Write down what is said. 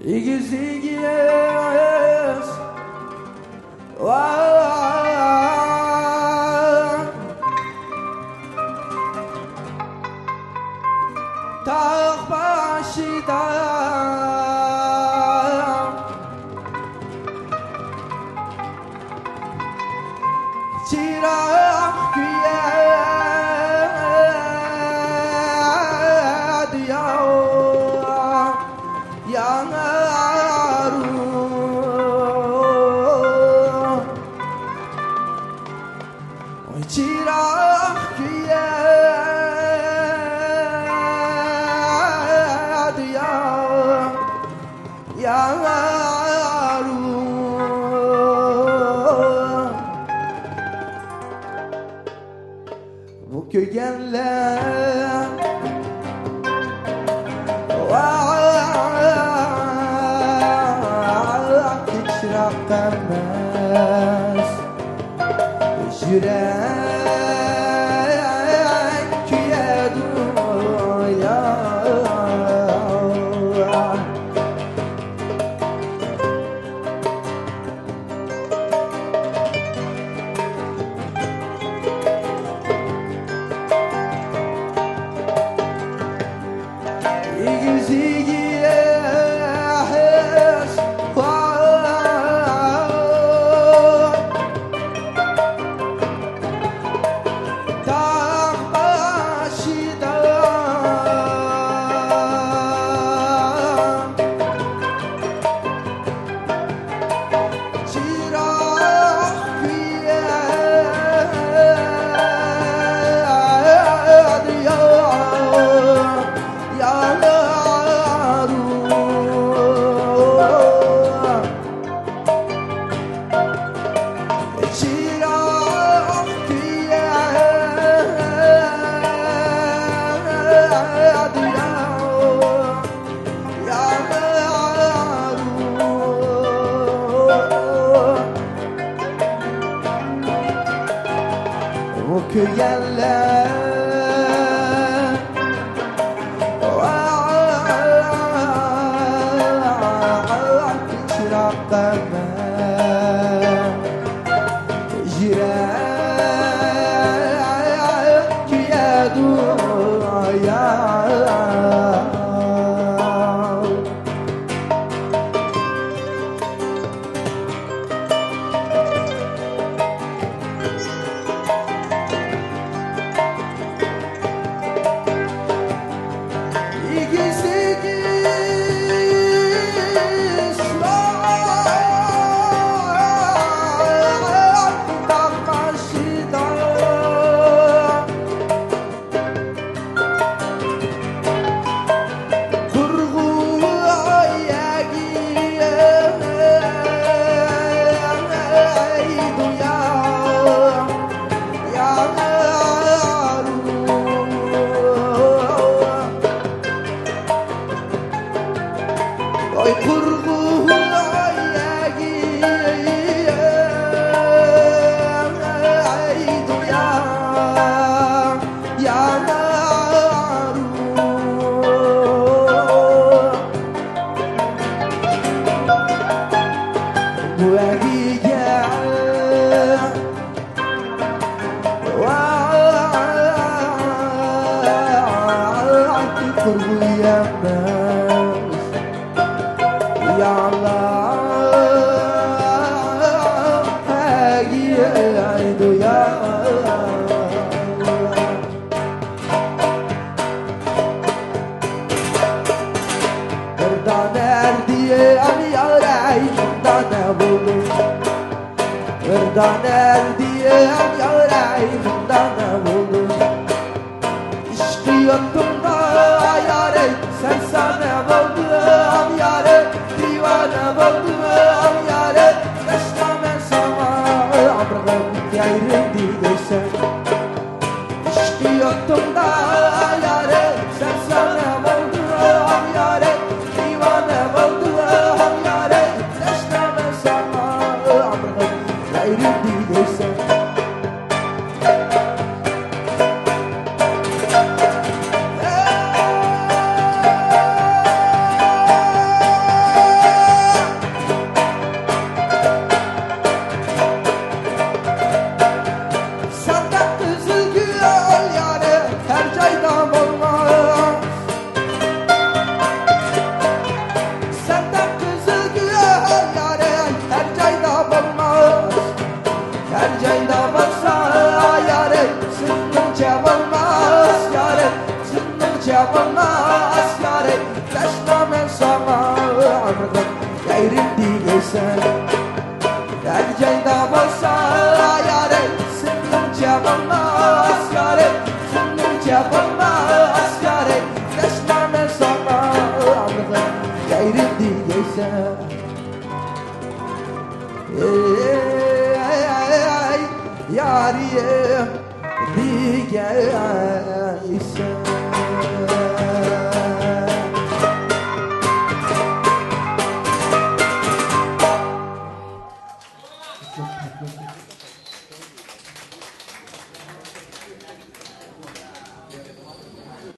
İgiz igiz Tağ başıda Çırak güyed yanar Çırak güyed yanar Bu kögenler Çırak gelmez Yürek küye duyar İgiz igiz Dağ başıda Çırak güyed yanar Çırak güyed yanar O köyenler Çırak gelmez Yürek küye duyar İgiz igiz Dağ başıda Kurgu duyar yanar Oy kurgu duyar yanar Bu egiye kurgu yemez Ya Allah egiye duyar Nereden erdiye yarayımda ne buldum Nereden erdiye yarayımda ne buldum İşte yuttum da yâre sen sana buldum yâre Divane buldum yâre Beşlemen sana Amrım gayrı değilse İşte yuttum da yâre sen sana buldum yâre Divane buldum yâre Beşlemen sana Amrım gayrı değilse gayrim diyeysen Erceyda bolsa yare Sınırca bulmaz yare Sınırca bulmaz yare Deşleme sana anladım gayrim diyeysen Yariye diyeysen Çok tatlı.